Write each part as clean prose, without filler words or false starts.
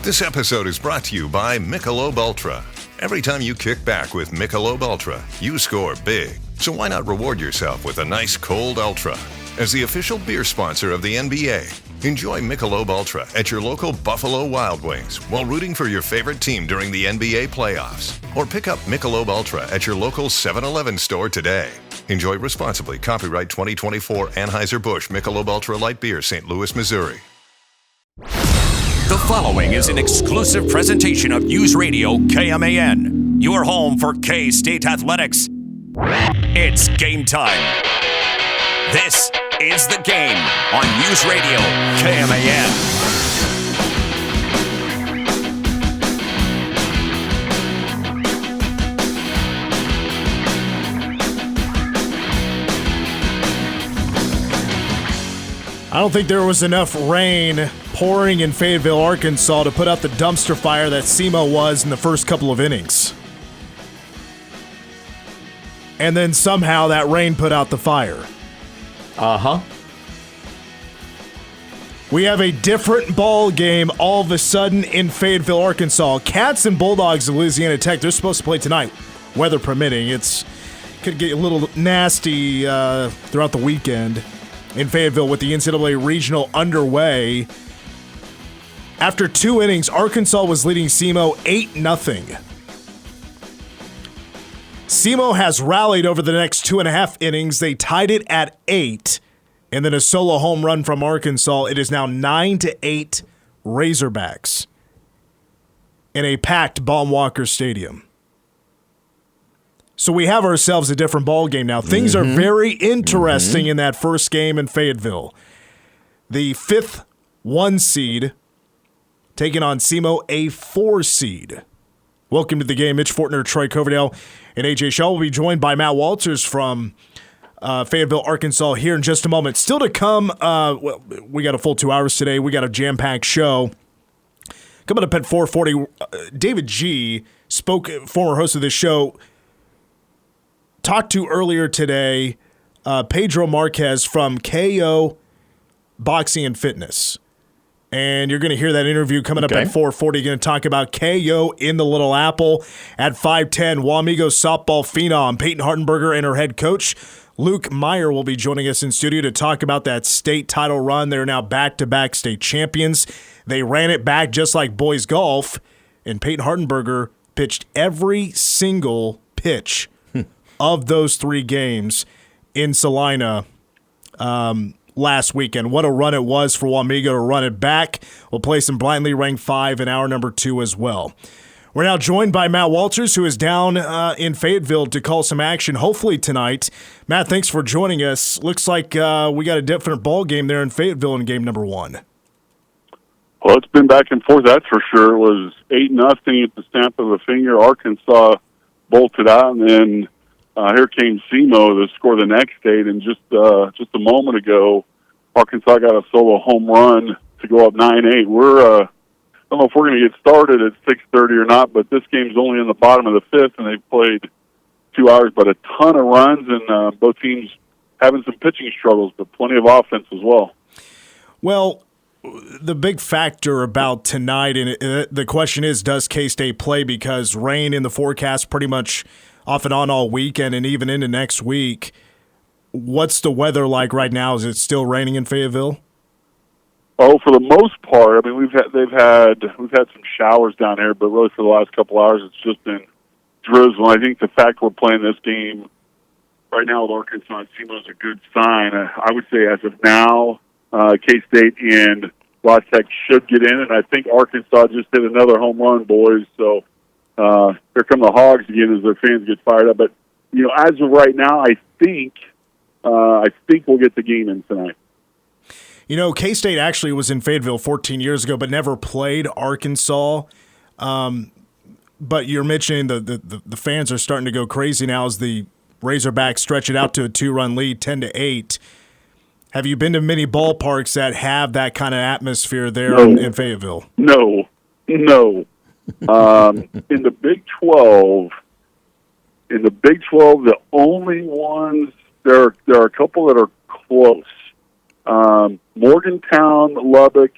This episode is brought to you by Michelob Ultra. Every time you kick back with Michelob Ultra, you score big. So why not reward yourself with a nice cold Ultra? As the official beer sponsor of the NBA, enjoy Michelob Ultra at your local Buffalo Wild Wings while rooting for your favorite team during the NBA playoffs. Or pick up Michelob Ultra at your local 7-Eleven store today. Enjoy responsibly. Copyright 2024 Anheuser-Busch Michelob Ultra Light Beer, St. Louis, Missouri. The following is an exclusive presentation of News Radio KMAN, your home for K-State athletics. It's game time. This is The Game on News Radio KMAN. I don't think there was enough rain pouring in Fayetteville, Arkansas to put out the dumpster fire that SEMO was in the first couple of innings. And then somehow that rain put out the fire. Uh-huh. We have a different ball game all of a sudden in Fayetteville, Arkansas. Cats and Bulldogs of Louisiana Tech, they're supposed to play tonight, weather permitting. It could get a little nasty throughout the weekend in Fayetteville with the NCAA Regional underway. After 2 innings, Arkansas was leading SEMO 8-0. SEMO has rallied over the next 2.5 innings. They tied it at 8, and then a solo home run from Arkansas. It is now 9-8 Razorbacks in a packed Baum-Walker Stadium. So we have ourselves a different ball game now. Things are very interesting in that first game in Fayetteville. The 5th 1 seed taking on SEMO, a 4 seed. Welcome to the game. Mitch Fortner, Troy Coverdale, and AJ Shaw will be joined by Matt Walters from Fayetteville, Arkansas here in just a moment. Still to come, we got a full 2 hours today. We got a jam-packed show. Coming up at 4:40, David G., former host of this show, talked to earlier today Pedro Marquez from KO Boxing and Fitness. And you're going to hear that interview coming up at 4:40. Going to talk about KO in the Little Apple. At 5:10, Wamego softball phenom Peyton Hartenberger and her head coach Luke Meyer will be joining us in studio to talk about that state title run. They're now back-to-back state champions. They ran it back just like boys golf, and Peyton Hartenberger pitched every single pitch of those 3 games in Salina last weekend. What a run it was for Wamego to run it back. We'll play some blindly ranked 5 in hour number 2 as well. We're now joined by Matt Walters, who is down in Fayetteville to call some action, hopefully tonight. Matt, thanks for joining us. Looks like we got a different ball game there in Fayetteville in game number 1. Well, it's been back and forth, that's for sure. It was 8-0 at the stamp of a finger. Arkansas bolted out, and then here came SEMO to score the next 8, and just a moment ago, Arkansas got a solo home run to go up 9-8. I don't know if we're going to get started at 6:30 or not, but this game's only in the bottom of the 5th, and they've played 2 hours, but a ton of runs, and both teams having some pitching struggles, but plenty of offense as well. Well, the big factor about tonight, and the question is, does K-State play? Because rain in the forecast pretty much off and on all weekend and even into next week. What's the weather like right now? Is it still raining in Fayetteville? Oh, for the most part, I mean, we've had some showers down here, but really for the last couple hours, it's just been drizzle. I think the fact we're playing this game right now with Arkansas and SEMO is a good sign. I would say as of now, K-State and La Tech should get in, and I think Arkansas just hit another home run, boys. So here come the Hogs again as their fans get fired up. But as of right now, I think we'll get the game in tonight. K-State actually was in Fayetteville 14 years ago, but never played Arkansas. But you're mentioning the fans are starting to go crazy now as the Razorbacks stretch it out to a 2-run lead, 10-8. Have you been to many ballparks that have that kind of atmosphere there in Fayetteville? No. In the Big 12, the only ones there are a couple that are close. Morgantown, Lubbock,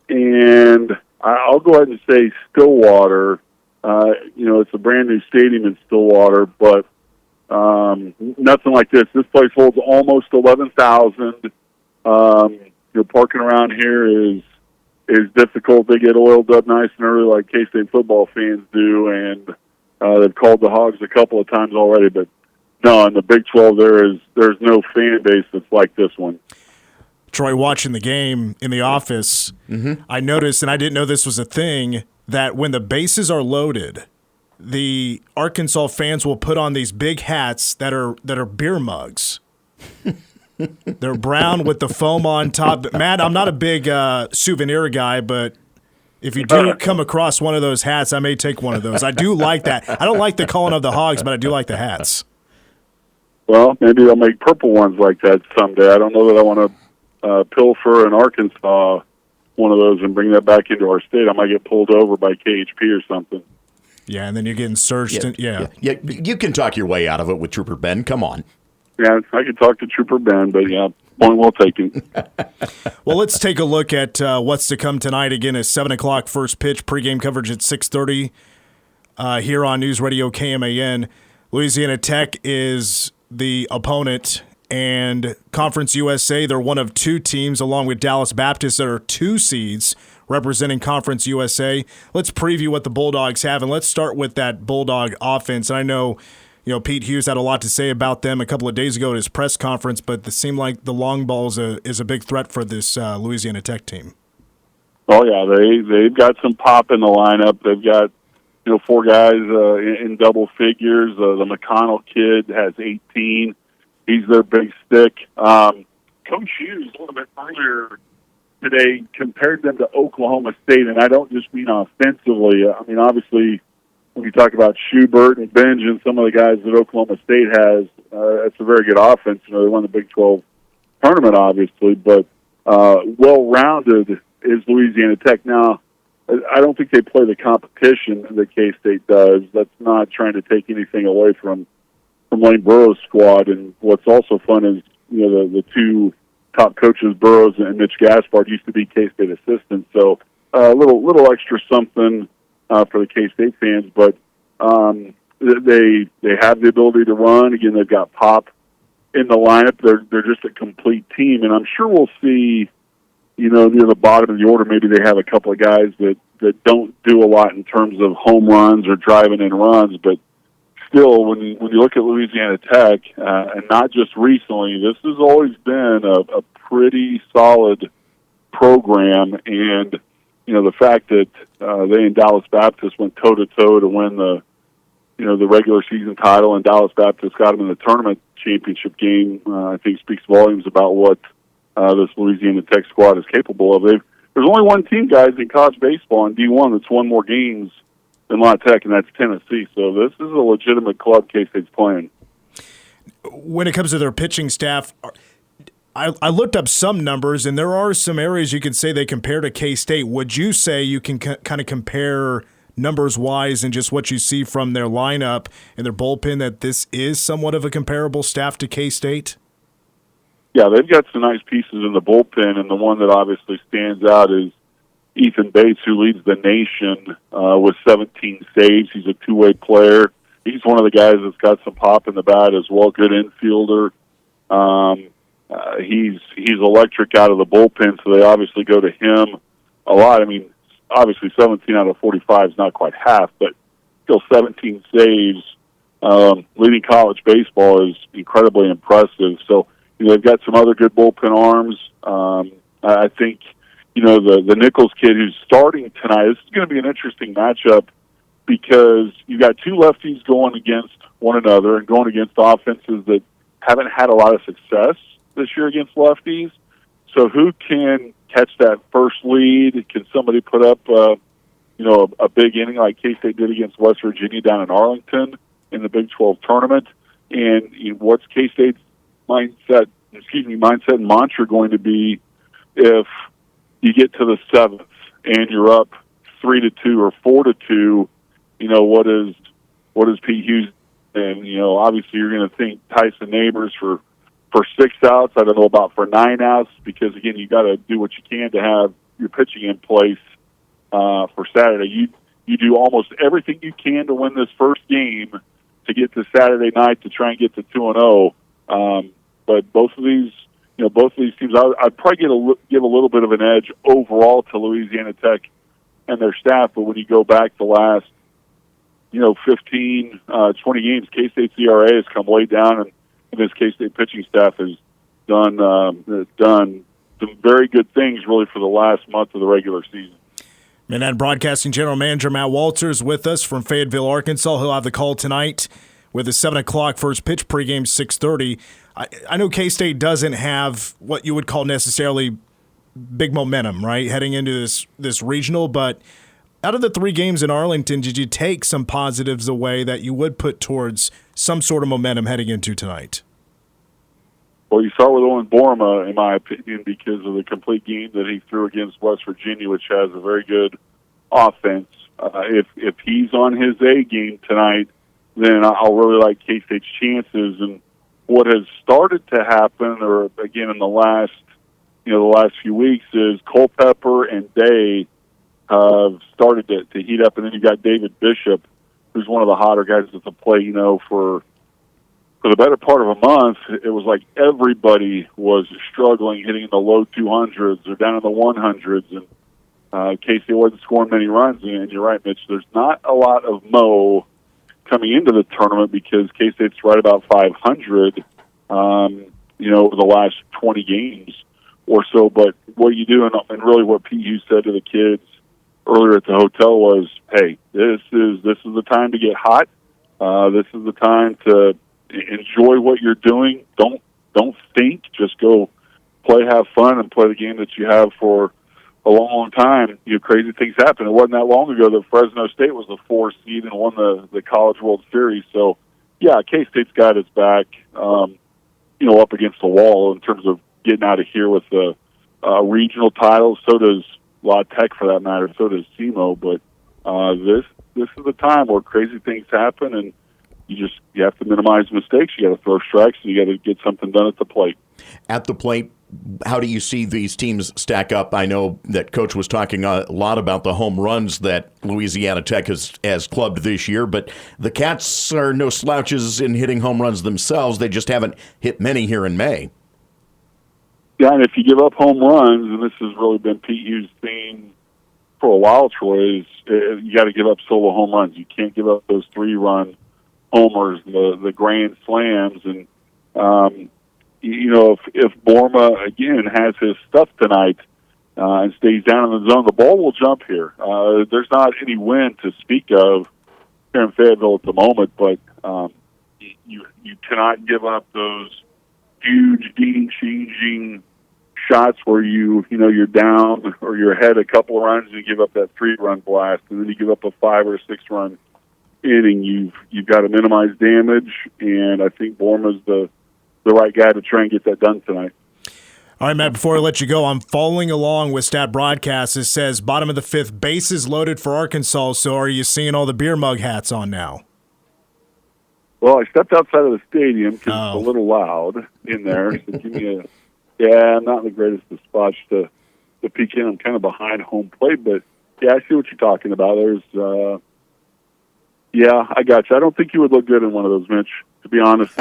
and I'll I'll go ahead and say Stillwater. It's a brand new stadium in Stillwater, but nothing like this. This place holds almost 11,000. Parking around here is difficult. They get oiled up nice and early like K-State football fans do, and they've called the Hogs a couple of times already. But no, in the Big 12, there's no fan base that's like this one. Troy, watching the game in the office, I noticed, and I didn't know this was a thing, that when the bases are loaded, the Arkansas fans will put on these big hats that are beer mugs. They're brown with the foam on top. Matt, I'm not a big souvenir guy, but if you do come across one of those hats, I may take one of those. I do like that. I don't like the calling of the Hogs, but I do like the hats. Well, maybe they'll make purple ones like that someday. I don't know that I want to pilfer an Arkansas one of those and bring that back into our state. I might get pulled over by KHP or something. Yeah, and then you're getting searched. Yeah, you can talk your way out of it with Trooper Ben. Come on. Yeah, I could talk to Trooper Ben, but yeah, point well taken. Well, let's take a look at what's to come tonight. Again, a 7 o'clock first pitch, pregame coverage at 6:30 here on News Radio KMAN. Louisiana Tech is the opponent, and Conference USA, they're one of two teams, along with Dallas Baptist, that are 2 seeds representing Conference USA. Let's preview what the Bulldogs have, and let's start with that Bulldog offense. And I know Pete Hughes had a lot to say about them a couple of days ago at his press conference, but it seemed like the long ball is a big threat for this Louisiana Tech team. Oh, yeah, they've got some pop in the lineup. They've got 4 guys in double figures. The McConnell kid has 18. He's their big stick. Coach Hughes, a little bit earlier today, compared them to Oklahoma State, and I don't just mean offensively. I mean, obviously, when you talk about Schubert and Benj and some of the guys that Oklahoma State has, it's a very good offense. They won the Big 12 tournament, obviously, but well-rounded is Louisiana Tech. Now, I don't think they play the competition that K-State does. That's not trying to take anything away from Lane Burroughs' squad. And what's also fun is, the 2 top coaches, Burroughs and Mitch Gaspard, used to be K-State assistants. So a little extra something for the K-State fans, but they have the ability to run. Again, they've got pop in the lineup. They're just a complete team, and I'm sure we'll see, near the bottom of the order, maybe they have a couple of guys that don't do a lot in terms of home runs or driving in runs, but still, when you look at Louisiana Tech, and not just recently, this has always been a pretty solid program, and the fact that they and Dallas Baptist went toe-to-toe to win the regular season title, and Dallas Baptist got them in the tournament championship game, I think speaks volumes about what this Louisiana Tech squad is capable of. There's only one team, guys, in college baseball in D1 that's won more games than La Tech, and that's Tennessee. So this is a legitimate club K-State's playing. When it comes to their pitching staff, I looked up some numbers, and there are some areas you can say they compare to K-State. Would you say you can kind of compare numbers-wise and just what you see from their lineup and their bullpen that this is somewhat of a comparable staff to K-State? Yeah, they've got some nice pieces in the bullpen, and the one that obviously stands out is Ethan Bates, who leads the nation with 17 saves. He's a two-way player. He's one of the guys that's got some pop in the bat as well, good infielder. He's electric out of the bullpen, so they obviously go to him a lot. I mean, obviously 17 out of 45 is not quite half, but still 17 saves. Leading college baseball is incredibly impressive. So they've got some other good bullpen arms. I think the Nichols kid who's starting tonight. This is going to be an interesting matchup because you've got 2 lefties going against one another and going against offenses that haven't had a lot of success this year against lefties. So who can catch that first lead? Can somebody put up, a big inning like K-State did against West Virginia down in Arlington in the Big 12 tournament? And what's K-State's mindset and mantra going to be if you get to the 7th and you're up 3-2 or 4-2? What is Pete Hughes? And obviously you're going to think Tyson Neighbors for 6 outs. I don't know about for 9 outs because again you got to do what you can to have your pitching in place for Saturday. You do almost everything you can to win this first game to get to Saturday night to try and get to 2-0. But both of these teams, I'd probably give a little bit of an edge overall to Louisiana Tech and their staff. But when you go back the last 15, 20 games, K-State's ERA has come way down, and this K-State pitching staff has done some very good things really for the last month of the regular season. Manhattan Broadcasting General Manager Matt Walters with us from Fayetteville, Arkansas. He'll have the call tonight with a 7 o'clock first pitch, pregame 6:30. I know K-State doesn't have what you would call necessarily big momentum, right, heading into this regional, but out of the 3 games in Arlington, did you take some positives away that you would put towards some sort of momentum heading into tonight? Well, you start with Owen Borma, in my opinion, because of the complete game that he threw against West Virginia, which has a very good offense. If he's on his A game tonight, then I'll really like K-State's chances. And what has started to happen, or again in the last few weeks, is Culpepper and Day have started to heat up, and then you got David Bishop, who's one of the hotter guys at the plate. For the better part of a month, it was like everybody was struggling, hitting in the low 200s or down in the 100s, and K-State wasn't scoring many runs. And you're right, Mitch, there's not a lot of mo coming into the tournament because K-State's right about 500, over the last 20 games or so. But what you do, and really what Pete Hughes said to the kids earlier at the hotel was, hey, this is the time to get hot. This is the time to enjoy what you're doing. Don't think. Just go play, have fun, and play the game that you have for a long, long time. Crazy things happen. It wasn't that long ago that Fresno State was the 4th seed and won the College World Series. So, yeah, K-State's got its back, up against the wall in terms of getting out of here with the regional titles. So does La Tech, for that matter. So does SEMO. But this is the time where crazy things happen, and you have to minimize mistakes. You got to throw strikes, and you got to get something done at the plate. At the plate, how do you see these teams stack up? I know that Coach was talking a lot about the home runs that Louisiana Tech has clubbed this year, but the Cats are no slouches in hitting home runs themselves. They just haven't hit many here in May. Yeah, and if you give up home runs, and this has really been Pete Hughes' theme for a while, Troy, is you got to give up solo home runs. You can't give up those 3-run homers, the grand slams, and if Borma again has his stuff tonight and stays down in the zone, the ball will jump here. There's not any wind to speak of here in Fayetteville at the moment, but you cannot give up those huge game-changing shots where you're down or you're ahead a couple of runs and you give up that 3-run blast, and then you give up a 5 or 6-run inning. You've got to minimize damage, and I think Borma's the right guy to try and get that done tonight. All right, Matt, before I let you go, I'm following along with Stat Broadcast. It says bottom of the 5th, bases loaded for Arkansas. So are you seeing all the beer mug hats on now? Well, I stepped outside of the stadium because it's a little loud in there. So give me I'm not in the greatest of spots to peek in. I'm kind of behind home plate, but yeah, I see what you're talking about. There's, I got you. I don't think you would look good in one of those, Mitch, to be honest.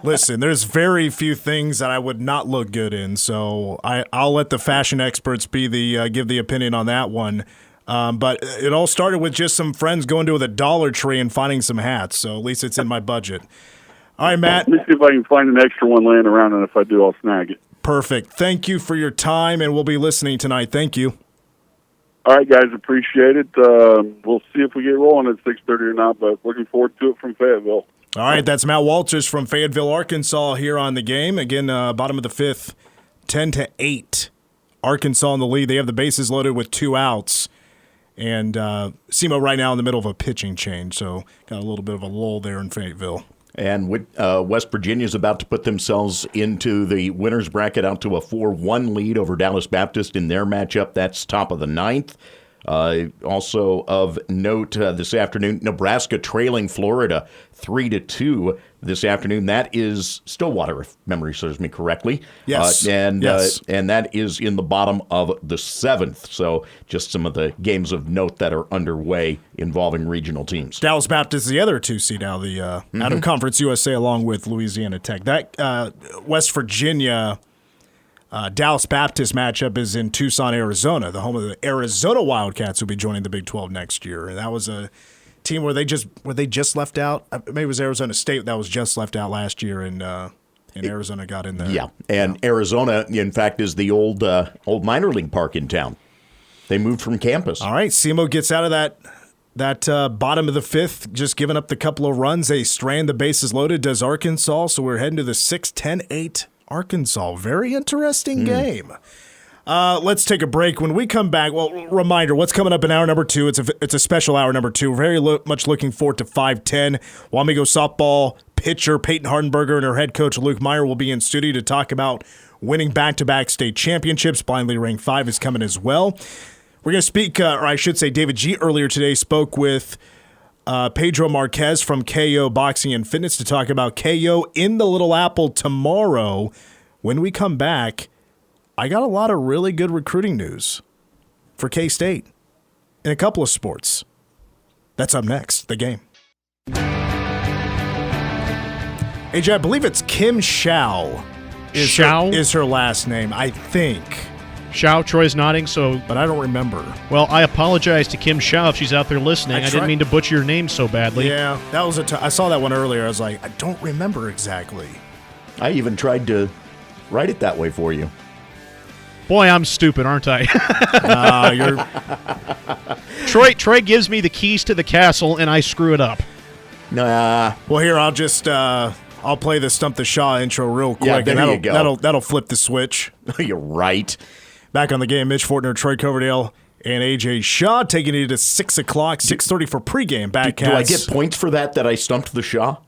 Listen, there's very few things that I would not look good in, so I'll let the fashion experts be give the opinion on that one. But it all started with just some friends going to the Dollar Tree and finding some hats, so at least it's in my budget. All right, Matt. Let me see if I can find an extra one laying around, and if I do, I'll snag it. Perfect. Thank you for your time, and we'll be listening tonight. Thank you. All right, guys, appreciate it. We'll see if we get rolling at 6:30 or not, but looking forward to it from Fayetteville. All right, that's Matt Walters from Fayetteville, Arkansas, here on the game. Again, bottom of the 5th, 10-8. Arkansas in the lead. They have the bases loaded with 2 outs. And SEMO right now in the middle of a pitching change, so got a little bit of a lull there in Fayetteville. And West Virginia is about to put themselves into the winner's bracket out to a 4-1 lead over Dallas Baptist in their matchup. That's top of the 9th. Also of note this afternoon, Nebraska trailing Florida 3-2 this afternoon. That is Stillwater, if memory serves me correctly. Yes. And Yes. and that is in the bottom of the 7th. So just some of the games of note that are underway involving regional teams. Dallas Baptist is the other 2 seed out of the out of Conference USA, along with Louisiana Tech. That West Virginia Dallas Baptist matchup is in Tucson, Arizona, the home of the Arizona Wildcats, who will be joining the Big 12 next year. And that was a team where they just left out. Maybe it was Arizona State that was just left out last year, and Arizona got in there. Yeah, and Arizona, in fact, is the old minor league park in town. They moved from campus. All right, SEMO gets out of that bottom of the 5th, just giving up the couple of runs. They strand the bases loaded, does Arkansas, so we're heading to the 6th, 10-8 Arkansas. Very interesting game. Let's take a break. When we come back, well, reminder, what's coming up in hour number 2? It's a special hour number 2. Very much looking forward to 5:10. Wamego softball pitcher Peyton Hardenberger and her head coach Luke Meyer will be in studio to talk about winning back-to-back state championships. Blindly ranked 5 is coming as well. We're going to speak, or I should say David G. earlier today spoke with Pedro Marquez from KO Boxing and Fitness to talk about KO in the Little Apple tomorrow. When we come back, I got a lot of really good recruiting news for K-State in a couple of sports. That's up next, the game. AJ, I believe it's Kim Shao. Is her last name, I think. Shao, Troy's nodding, but I don't remember. Well, I apologize to Kim Shao if she's out there listening. I didn't mean to butcher your name so badly. Yeah, that was I saw that one earlier. I was like, I don't remember exactly. I even tried to write it that way for you. Boy, I'm stupid, aren't I? Troy gives me the keys to the castle, and I screw it up. Nah. Well, here, I'll just I'll play the Stump the Shaw intro real quick. Yeah, there you go. That'll flip the switch. You're right. Back on the game, Mitch Fortner, Troy Coverdale, and AJ Shaw taking it to 6 o'clock, 6:30 for pregame. Do I get points for that I stumped the Shaw?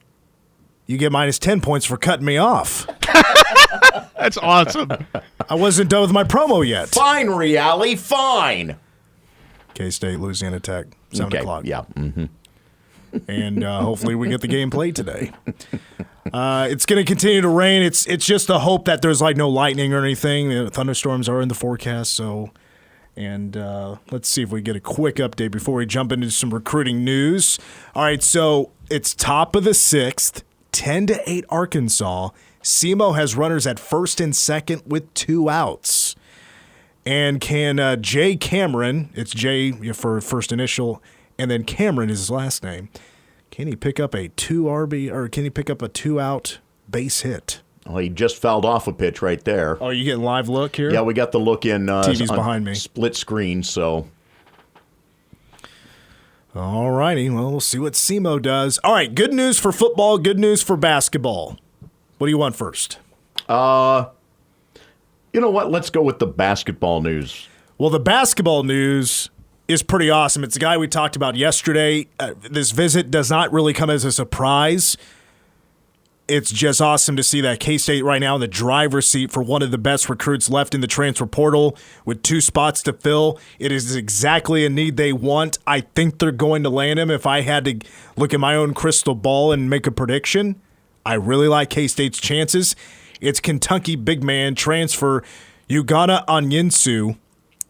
You get minus 10 points for cutting me off. That's awesome. I wasn't done with my promo yet. Fine, Reale, fine. K-State, Louisiana Tech, 7 o'clock. Yeah. Mm-hmm. And hopefully we get the game played today. It's going to continue to rain. It's just the hope that there's no lightning or anything. The thunderstorms are in the forecast. So, and let's see if we get a quick update before we jump into some recruiting news. All right, so it's top of the 6th, 10-8 Arkansas. SEMO has runners at first and second with 2 outs. And can Jay Cameron, it's Jay for first initial, and then Cameron is his last name. Can he pick up a 2-out base hit? Well, he just fouled off a pitch right there. Oh, you getting live look here? Yeah, we got the look in TV's on behind me. Split screen, so. All righty. Well, we'll see what SEMO does. All right, good news for football, good news for basketball. What do you want first? You know what? Let's go with the basketball news. Well, the basketball news is pretty awesome. It's a guy we talked about yesterday. This visit does not really come as a surprise. It's just awesome to see that K-State right now in the driver's seat for one of the best recruits left in the transfer portal with 2 spots to fill. It is exactly a need they want. I think they're going to land him. If I had to look at my own crystal ball and make a prediction, I really like K-State's chances. It's Kentucky big man transfer Ugonna Onyensu,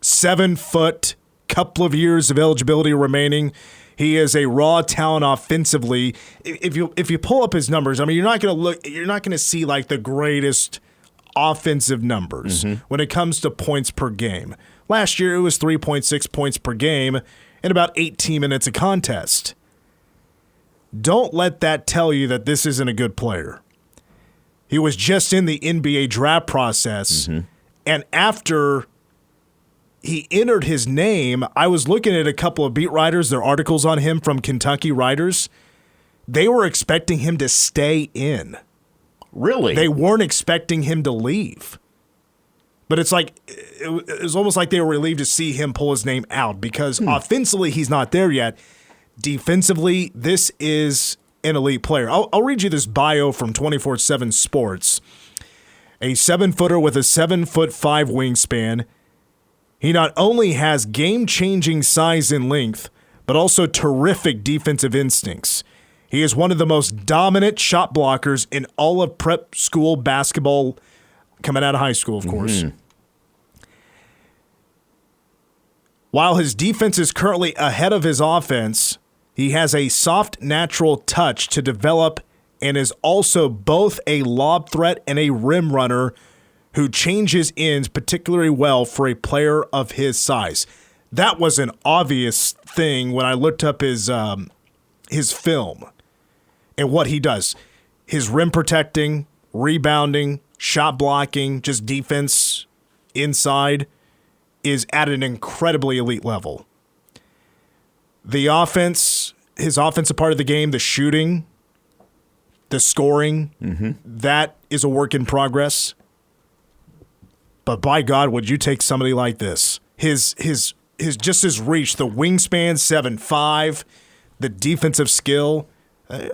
7 foot, couple of years of eligibility remaining. He is a raw talent offensively. If you pull up his numbers, I mean, you're not going to see the greatest offensive numbers when it comes to points per game. Last year it was 3.6 points per game in about 18 minutes of contest. Don't let that tell you that this isn't a good player. He was just in the NBA draft process, and after he entered his name, I was looking at a couple of beat writers, their articles on him from Kentucky writers. They were expecting him to stay in. Really? They weren't expecting him to leave. But it's it was almost like they were relieved to see him pull his name out because offensively he's not there yet. Defensively, this is an elite player. I'll read you this bio from 24/7 Sports. A 7-footer with a 7'5" wingspan. He not only has game-changing size and length, but also terrific defensive instincts. He is one of the most dominant shot blockers in all of prep school basketball, coming out of high school, of course. Mm-hmm. While his defense is currently ahead of his offense, he has a soft, natural touch to develop and is also both a lob threat and a rim runner who changes ends particularly well for a player of his size. That was an obvious thing when I looked up his film and what he does. His rim protecting, rebounding, shot blocking, just defense inside is at an incredibly elite level. The offense, his offensive part of the game, the shooting, the scoring, that is a work in progress. But by God, would you take somebody like this? His just his reach, the wingspan, 7'5", the defensive skill. I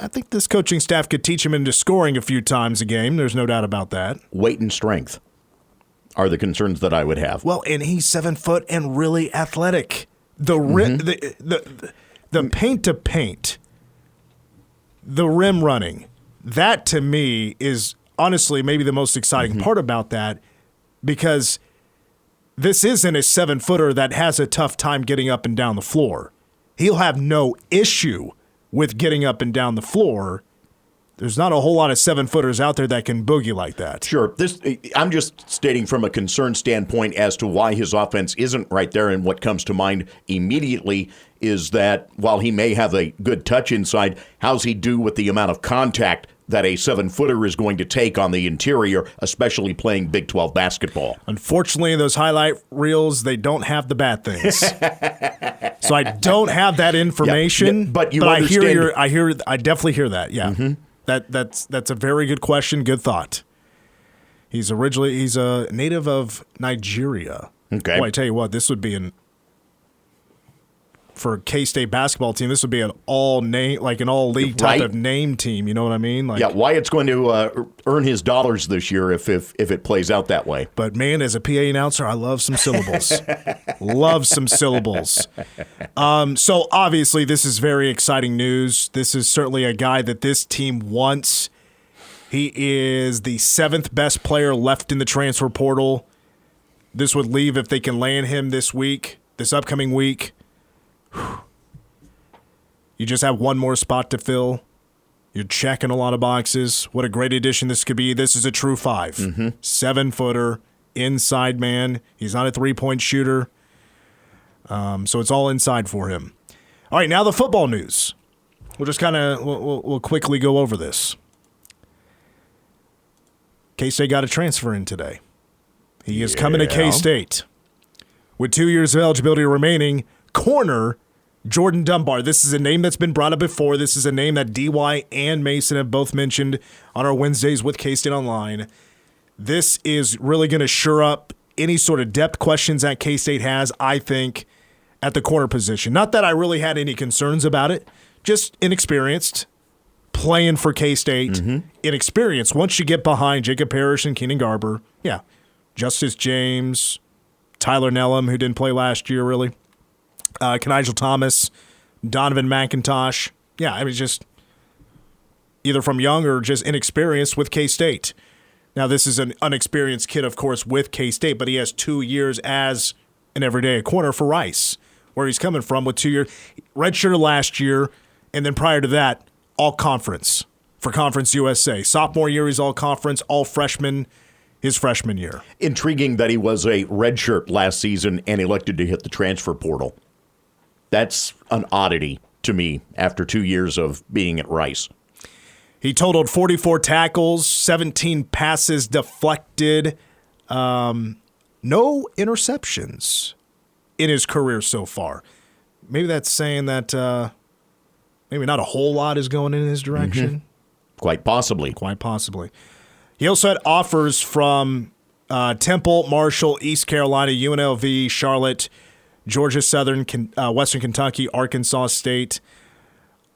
think this coaching staff could teach him into scoring a few times a game. There's no doubt about that. Weight and strength are the concerns that I would have. Well, and he's 7 foot and really athletic. The paint to paint, the rim running, that to me is honestly maybe the most exciting part about that, because this isn't a 7-footer that has a tough time getting up and down the floor. He'll have no issue with getting up and down the floor. There's not a whole lot of 7-footers out there that can boogie like that. Sure. I'm just stating from a concern standpoint as to why his offense isn't right there, and what comes to mind immediately is that while he may have a good touch inside, how's he do with the amount of contact that a 7-footer is going to take on the interior, especially playing Big 12 basketball? Unfortunately, those highlight reels, they don't have the bad things. So I don't have that information. But you understand. I definitely hear that. Yeah. Mm-hmm. That's a very good question. Good thought. He's a native of Nigeria. Okay. Boy, I tell you what, this would be for a K-State basketball team, this would be an all-league type of name team. You know what I mean? Wyatt's going to earn his dollars this year if it plays out that way. But man, as a PA announcer, I love some syllables. Love some syllables. So obviously, this is very exciting news. This is certainly a guy that this team wants. He is the 7th best player left in the transfer portal. This would leave if they can land him this upcoming week. You just have one more spot to fill. You're checking a lot of boxes. What a great addition this could be. This is a true 5. 7-footer, inside man. He's not a 3-point shooter. So it's all inside for him. All right, now the football news. We'll just we'll quickly go over this. K-State got a transfer in today. He is coming to K-State. With 2 years of eligibility remaining, corner Jordan Dunbar. This is a name that's been brought up before. This is a name that DY and Mason have both mentioned on our Wednesdays with K-State Online. This is really going to shore up any sort of depth questions that K-State has, I think, at the corner position. Not that I really had any concerns about it, just inexperienced, playing for K-State, inexperienced. Once you get behind Jacob Parrish and Keenan Garber, Justice James, Tyler Nellam, who didn't play last year really, Kenigel Thomas, Donovan McIntosh. Just either from young or just inexperienced with K-State. Now, this is an unexperienced kid, of course, with K-State, but he has 2 years as an everyday corner for Rice, where he's coming from with 2 years. Redshirt last year, and then prior to that, all conference for Conference USA. Sophomore year, he's all conference, all freshman his freshman year. Intriguing that he was a redshirt last season and elected to hit the transfer portal. That's an oddity to me after 2 years of being at Rice. He totaled 44 tackles, 17 passes deflected, no interceptions in his career so far. Maybe that's saying that maybe not a whole lot is going in his direction. Quite possibly. Quite possibly. He also had offers from Temple, Marshall, East Carolina, UNLV, Charlotte, Georgia Southern, Western Kentucky, Arkansas State.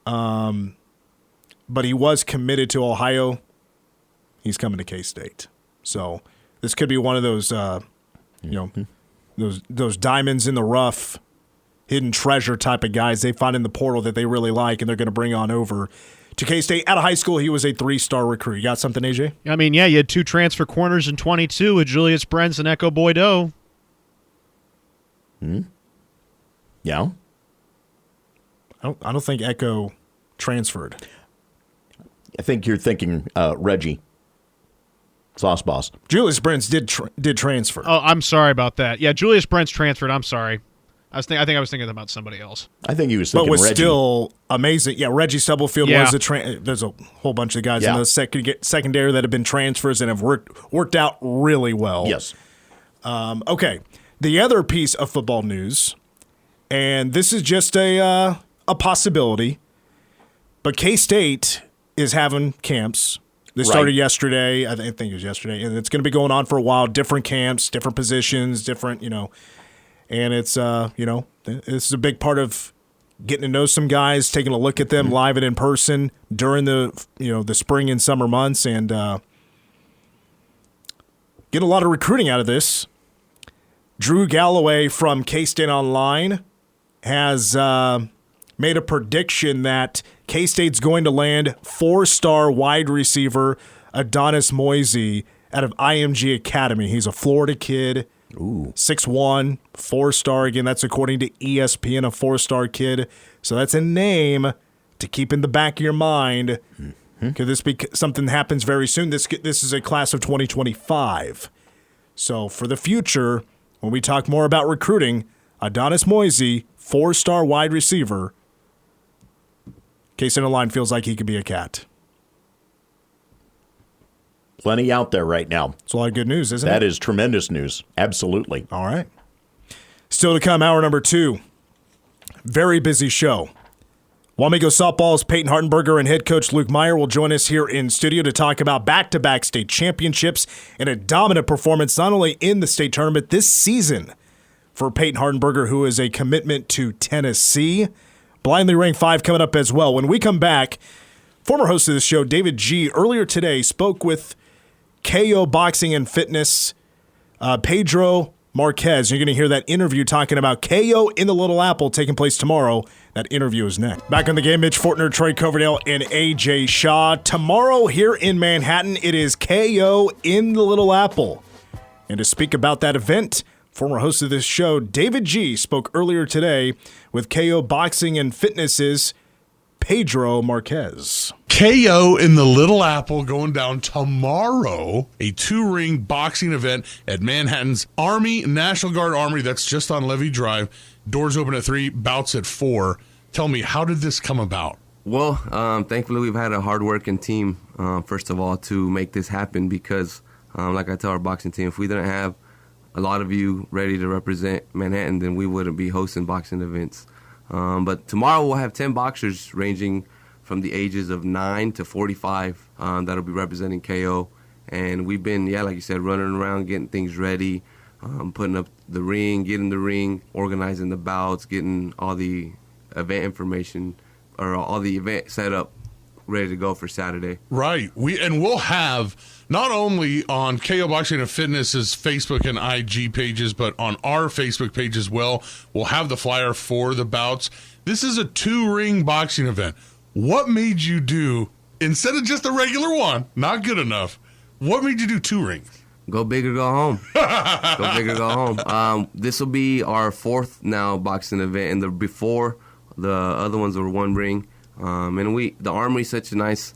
But he was committed to Ohio. He's coming to K-State. So this could be one of those, those diamonds in the rough, hidden treasure type of guys they find in the portal that they really like, and they're going to bring on over to K-State. Out of high school, he was a 3-star recruit. You got something, AJ? I mean, yeah, you had 2 transfer corners in 22 with Julius Brents and Echo Boydo. Yeah. I don't think Echo transferred. I think you're thinking Reggie, Sauce Boss. Julius Brents did transfer. Oh, I'm sorry about that. Yeah, Julius Brents transferred. I'm sorry. I think I was thinking about somebody else. I think he was thinking but was Reggie. Still amazing. Yeah, Reggie Stubblefield Yeah. was there's a whole bunch of guys in the secondary that have been transfers and have worked out really well. Yes. Okay. The other piece of football news, and this is just a possibility, but K-State is having camps. They started yesterday. I think it was yesterday, and it's going to be going on for a while. Different camps, different positions, different, and it's, this is a big part of getting to know some guys, taking a look at them live and in person during the spring and summer months, and get a lot of recruiting out of this. Drew Galloway from K-State Online has made a prediction that K-State's going to land 4-star wide receiver Adonis Moisey out of IMG Academy. He's a Florida kid. 6'1", 4-star. Again, that's according to ESPN, a 4-star kid. So that's a name to keep in the back of your mind. Could this be something that happens very soon? This is a class of 2025. So for the future, when we talk more about recruiting, Adonis Moisey, 4-star wide receiver, K-State Online feels like he could be a cat. Plenty out there right now. It's a lot of good news, isn't it? That is tremendous news. Absolutely. All right. Still to come, hour number 2. Very busy show. Wamego Softball's Peyton Hartenberger and head coach Luke Meyer will join us here in studio to talk about back-to-back state championships and a dominant performance not only in the state tournament this season for Peyton Hartenberger, who is a commitment to Tennessee. Blindly Ranked 5 coming up as well. When we come back, former host of this show, David G., earlier today spoke with KO Boxing and Fitness, Pedro Marquez. You're going to hear that interview talking about KO in the Little Apple taking place tomorrow. That interview is next. Back on the game, Mitch Fortner, Troy Coverdale, and AJ Shaw. Tomorrow here in Manhattan, it is KO in the Little Apple. And to speak about that event, former host of this show, David G., spoke earlier today with KO Boxing and Fitness's Pedro Marquez. KO in the Little Apple going down tomorrow, a 2-ring boxing event at Manhattan's Army, National Guard Armory. That's just on Levy Drive. Doors open at 3, bouts at 4. Tell me, how did this come about? Well, thankfully we've had a hard-working team, first of all, to make this happen because, like I tell our boxing team, if we didn't have a lot of you ready to represent Manhattan, then we wouldn't be hosting boxing events. But tomorrow we'll have 10 boxers ranging from the ages of 9 to 45 that'll be representing KO. And we've been, like you said, running around, getting things ready, putting up the ring, getting the ring, organizing the bouts, getting all the event information or all the event set up, ready to go for Saturday. Right. We'll have not only on KO Boxing and Fitness's Facebook and IG pages, but on our Facebook page as well. We'll have the flyer for the bouts. This is a 2-ring boxing event. What made you do, instead of just a regular one, not good enough, what made you do 2 rings? Go big or go home. Go big or go home. This will be our 4th now boxing event, and before the other ones were 1 ring. And the Armory's such a nice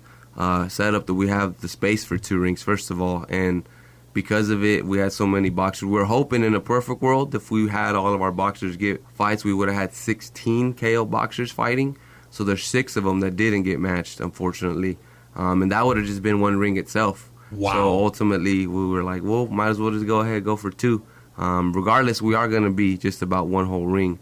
setup that we have the space for 2 rings, first of all. And because of it, we had so many boxers. We're hoping in a perfect world, if we had all of our boxers get fights, we would have had 16 KO boxers fighting. So there's 6 of them that didn't get matched, unfortunately. And that would have just been 1 ring itself. Wow. So ultimately, we were like, well, might as well just go ahead, go for 2. Regardless, we are going to be just about 1 whole ring,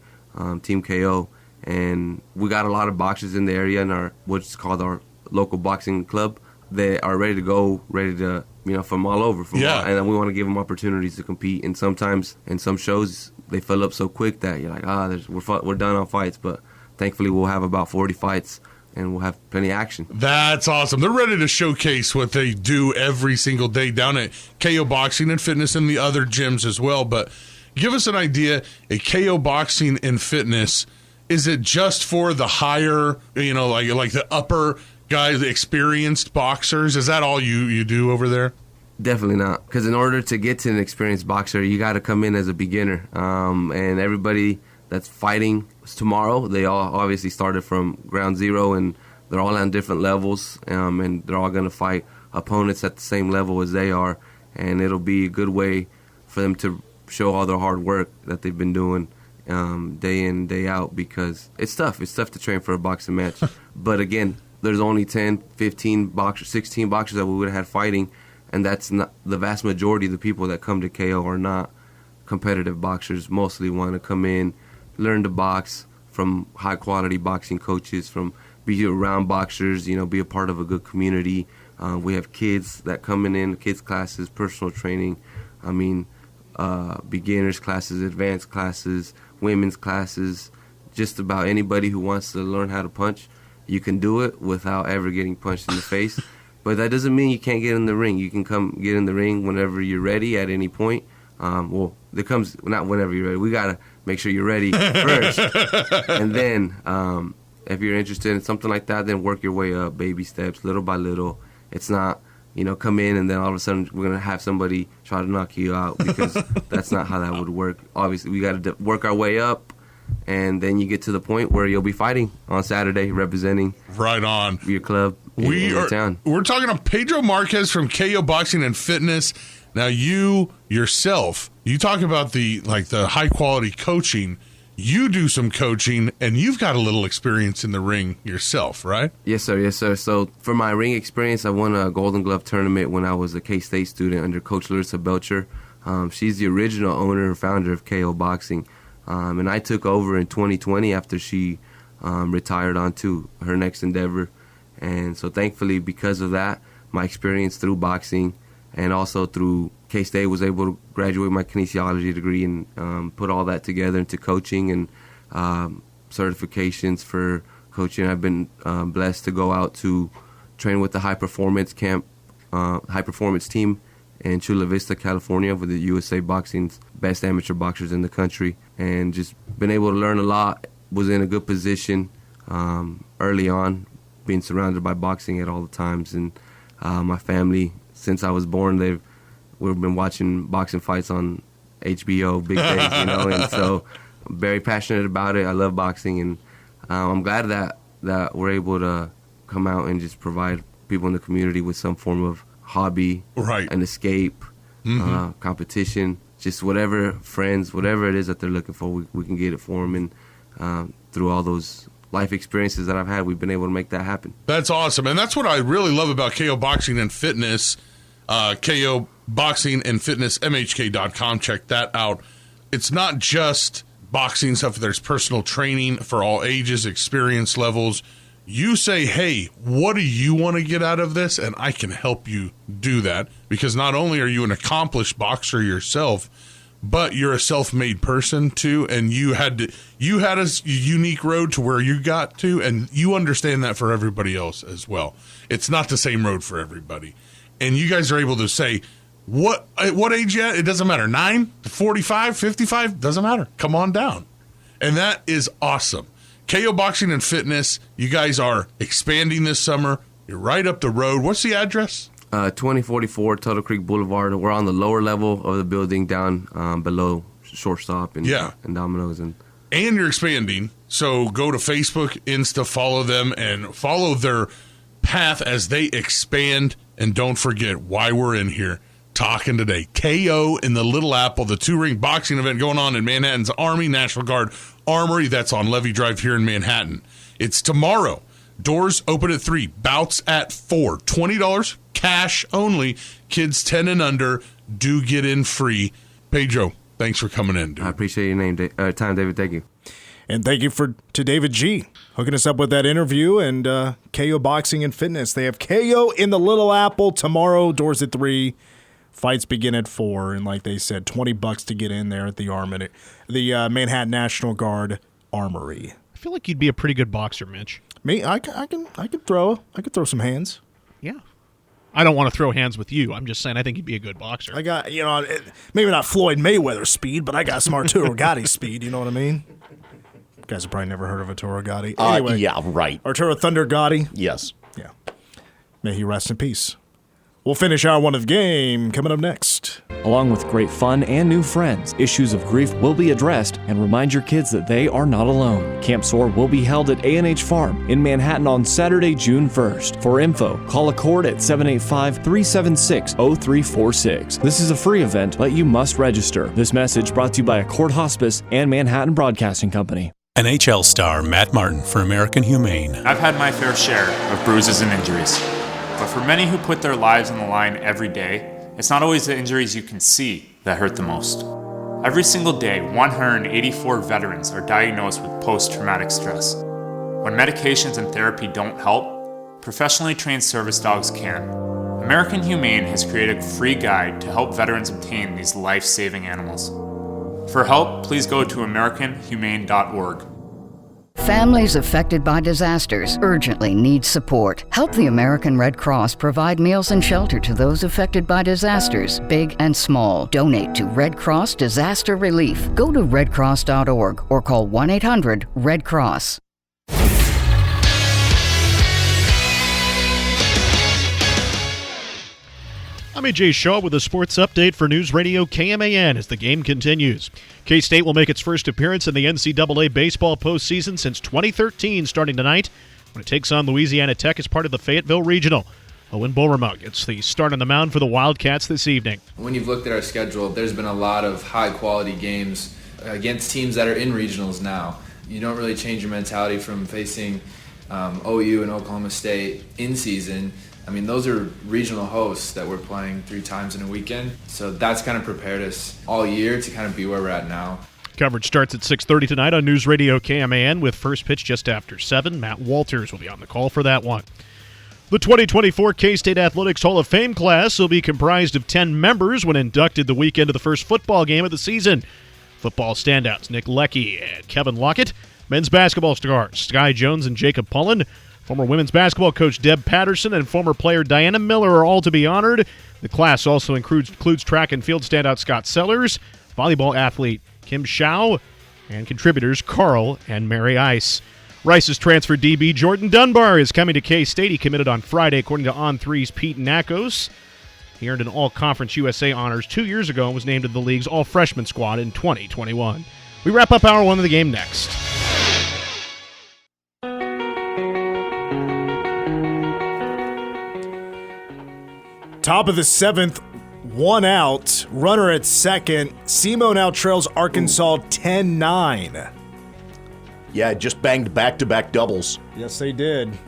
Team KO. And we got a lot of boxers in the area in our what's called our local boxing club that are ready to go, ready to, from all over. And we want to give them opportunities to compete. And sometimes in some shows, they fill up so quick that you're like, we're done on fights. But thankfully, we'll have about 40 fights, and we'll have plenty of action. That's awesome. They're ready to showcase what they do every single day down at KO Boxing and Fitness and the other gyms as well. But Give us an idea. A KO Boxing and Fitness, is it just for the higher, like the upper guys, the experienced boxers? Is that all you do over there? Definitely not, because in order to get to an experienced boxer, you got to come in as a beginner. And everybody that's fighting tomorrow, they all obviously started from ground zero, and they're all on different levels, and they're all going to fight opponents at the same level as they are. And it'll be a good way for them to show all their hard work that they've been doing day in, day out, because it's tough. It's tough to train for a boxing match. But again, there's only 10, 15 boxers, 16 boxers that we would have had fighting. And that's not the vast majority of the people that come to KO are not competitive boxers. Mostly want to come in, learn to box from high-quality boxing coaches, from be around boxers, be a part of a good community. We have kids that coming in, kids classes, personal training. Beginners classes, advanced classes, women's classes. Just about anybody who wants to learn how to punch, you can do it without ever getting punched in the face. But that doesn't mean you can't get in the ring. You can come get in the ring whenever you're ready at any point. There comes, not whenever you're ready. We got to make sure you're ready first. And then if you're interested in something like that, then work your way up, baby steps, little by little. It's not, come in and then all of a sudden we're going to have somebody try to knock you out, because that's not how that would work. Obviously, we got to work our way up. And then you get to the point where you'll be fighting on Saturday, representing right on your club in town. We're talking to Pedro Marquez from KO Boxing and Fitness. Now, you yourself, you talk about the high quality coaching. You do some coaching, and you've got a little experience in the ring yourself, right? Yes, sir. Yes, sir. So for my ring experience, I won a Golden Glove tournament when I was a K-State student under Coach Larissa Belcher. She's the original owner and founder of KO Boxing. And I took over in 2020 after she retired onto her next endeavor. And so thankfully, because of that, my experience through boxing and also through K-State, was able to graduate my kinesiology degree and put all that together into coaching and certifications for coaching. I've been blessed to go out to train with the high performance team in Chula Vista, California, with the USA Boxing's best amateur boxers in the country, and just been able to learn a lot. Was in a good position early on, being surrounded by boxing at all the times, and my family, since I was born, we've been watching boxing fights on HBO big days, and so I'm very passionate about it. I love boxing, and I'm glad that we're able to come out and just provide people in the community with some form of hobby, right, an escape, competition, just whatever it is that they're looking for, we can get it for them. And through all those life experiences that I've had, we've been able to make that happen. That's awesome. And that's what I really love about KO Boxing and Fitness. KO Boxing and Fitness, MHK.com. Check that out. It's not just boxing stuff. There's personal training for all ages, experience levels. You say, hey, what do you want to get out of this? And I can help you do that, because not only are you an accomplished boxer yourself, but you're a self-made person too, and you had a unique road to where you got to, and you understand that for everybody else as well. It's not the same road for everybody. And you guys are able to say, what age you at? It doesn't matter. 9, 45, 55, doesn't matter. Come on down. And that is awesome. KO Boxing and Fitness, you guys are expanding this summer. You're right up the road. What's the address? 2044 Tuttle Creek Boulevard. We're on the lower level of the building, down below Shortstop and Domino's. And you're expanding, so go to Facebook, Insta, follow them, and follow their path as they expand. And don't forget why we're in here talking today. KO in the Little Apple, the 2-ring boxing event going on in Manhattan's Army National Guard Armory. That's on Levy Drive here in Manhattan. It's tomorrow. Doors open at 3. Bouts at 4. $20 cash only. Kids 10 and under do get in free. Pedro, thanks for coming in, dude. I appreciate your time, David. Thank you. And thank you to David G. hooking us up with that interview, and KO Boxing and Fitness. They have KO in the Little Apple tomorrow. Doors at 3. Fights begin at 4, and like they said, $20 to get in there at the Manhattan National Guard Armory. I feel like you'd be a pretty good boxer, Mitch. Me, I could throw some hands. Yeah. I don't want to throw hands with you. I'm just saying I think he'd be a good boxer. I got, maybe not Floyd Mayweather speed, but I got some Arturo Gatti speed. You know what I mean? You guys have probably never heard of Arturo Gatti. Anyway, yeah, right. Arturo Thunder Gatti. Yes. Yeah. May he rest in peace. We'll finish hour one of the game coming up next. Along with great fun and new friends, issues of grief will be addressed, and remind your kids that they are not alone. Camp SOAR will be held at A&H Farm in Manhattan on Saturday, June 1st. For info, call Accord at 785-376-0346. This is a free event, but you must register. This message brought to you by Accord Hospice and Manhattan Broadcasting Company. NHL star Matt Martin for American Humane. I've had my fair share of bruises and injuries. But for many who put their lives on the line every day, it's not always the injuries you can see that hurt the most. Every single day, 184 veterans are diagnosed with post-traumatic stress. When medications and therapy don't help, professionally trained service dogs can. American Humane has created a free guide to help veterans obtain these life-saving animals. For help, please go to AmericanHumane.org. Families affected by disasters urgently need support. Help the American Red Cross provide meals and shelter to those affected by disasters, big and small. Donate to Red Cross Disaster Relief. Go to redcross.org or call 1-800-RED-CROSS. I'm AJ Shaw with a sports update for News Radio KMAN as the game continues. K-State will make its first appearance in the NCAA baseball postseason since 2013, starting tonight when it takes on Louisiana Tech as part of the Fayetteville Regional. Owen Bowermug gets the start on the mound for the Wildcats this evening. When you've looked at our schedule, there's been a lot of high-quality games against teams that are in regionals now. You don't really change your mentality from facing OU and Oklahoma State in season. I mean, those are regional hosts that we're playing 3 times in a weekend. So that's kind of prepared us all year to kind of be where we're at now. Coverage starts at 6:30 tonight on News Radio KMAN with first pitch just after 7. Matt Walters will be on the call for that one. The 2024 K-State Athletics Hall of Fame class will be comprised of 10 members when inducted the weekend of the first football game of the season. Football standouts Nick Leckie and Kevin Lockett. Men's basketball stars Sky Jones and Jacob Pullen. Former women's basketball coach Deb Patterson and former player Diana Miller are all to be honored. The class also includes track and field standout Scott Sellers, volleyball athlete Kim Shao, and contributors Carl and Mary Ice. Rice's transfer DB Jordan Dunbar is coming to K-State. He committed on Friday, according to On3's Pete Nakos. He earned an All-Conference USA honors 2 years ago and was named to the league's All-Freshman squad in 2021. We wrap up hour one of the game next. Top of the 7th, 1 out, runner at second. SEMO now trails Arkansas 10-9. Yeah, just banged back-to-back doubles. Yes, they did.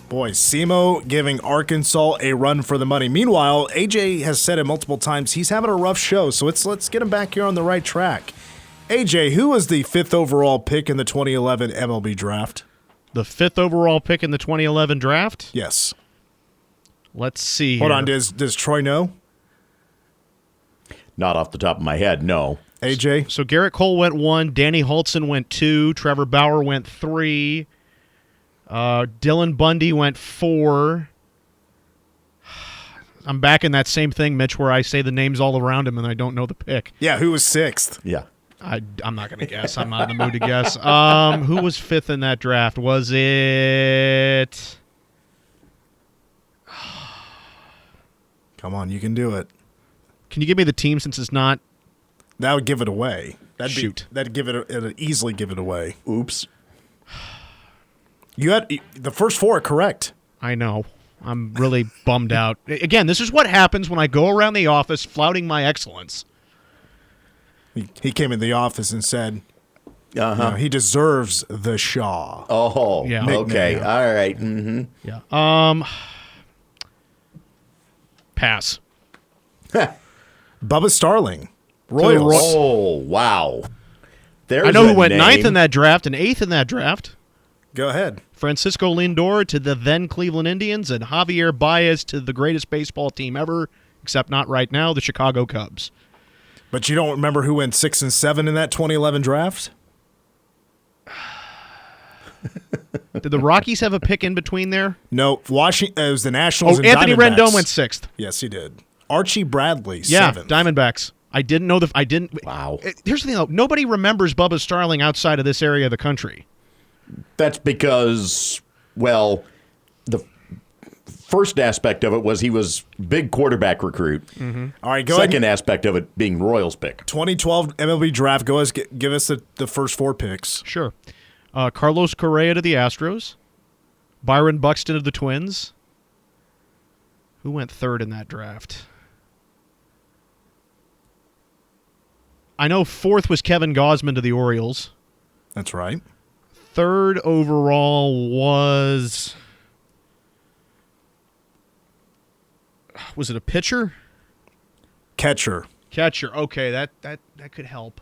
Boy, SEMO giving Arkansas a run for the money. Meanwhile, AJ has said it multiple times, he's having a rough show, so let's get him back here on the right track. AJ, who was the 5th overall pick in the 2011 MLB draft? The 5th overall pick in the 2011 draft? Yes. Let's see. Hold here. on, does Troy know? Not off the top of my head, no. AJ? So Garrett Cole went 1, Danny Hultzen went 2, Trevor Bauer went 3, Dylan Bundy went 4. I'm back in that same thing, Mitch, where I say the names all around him and I don't know the pick. Yeah, who was 6th? Yeah. I'm not going to guess. I'm not in the mood to guess. Who was 5th in that draft? Was it... Come on, you can do it. Can you give me the team since it's not? That would give it away. That'd give it'd easily give it away. Oops. You had the first 4 are correct. I know. I'm really bummed out. Again, this is what happens when I go around the office flouting my excellence. He came in the office and said, he deserves the Shaw. Oh, yeah. Okay. All right. Mm-hmm. Yeah. Pass. Bubba Starling. Royals. Oh, wow. I know who went 9th in that draft and 8th in that draft. Go ahead. Francisco Lindor to the then Cleveland Indians and Javier Baez to the greatest baseball team ever, except not right now, the Chicago Cubs. But you don't remember who went 6 and 7 in that 2011 draft? Did the Rockies have a pick in between there? No, Washington. It was the Nationals. And Anthony Diamondbacks. Rendon went 6th. Yes, he did. Archie Bradley, Yeah, 7th. Diamondbacks. I didn't know I didn't. Wow. Here's the thing, though. Nobody remembers Bubba Starling outside of this area of the country. That's because, well, the first aspect of it was he was big quarterback recruit. All right, go Second ahead. aspect of it being Royals pick. 2012 MLB draft. Go ahead, give us the first 4 picks. Sure. Carlos Correa to the Astros. Byron Buxton of the Twins. Who went 3rd in that draft? I know 4th was Kevin Gausman to the Orioles. That's right. 3rd overall was it a pitcher? Catcher. Catcher. Okay, that could help.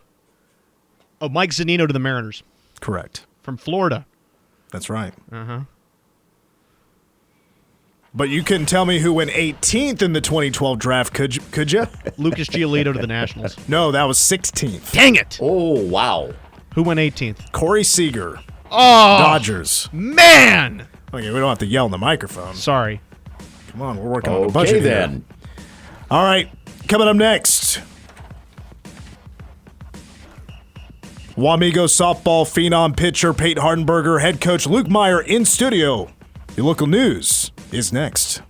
Oh, Mike Zunino to the Mariners Correct. from Florida. That's right. Uh-huh. But you couldn't tell me who went 18th in the 2012 draft, could you? Lucas Giolito to the Nationals. No, that was 16th. Dang it! Oh, wow. Who went 18th? Corey Seager. Oh, Dodgers. man! Okay, we don't have to yell in the microphone. Sorry. Come on, we're working on a Okay, budget then. here. All right, coming up next. Wamego softball phenom pitcher Pate Hardenberger, head coach Luke Meyer in studio. Your local news is next.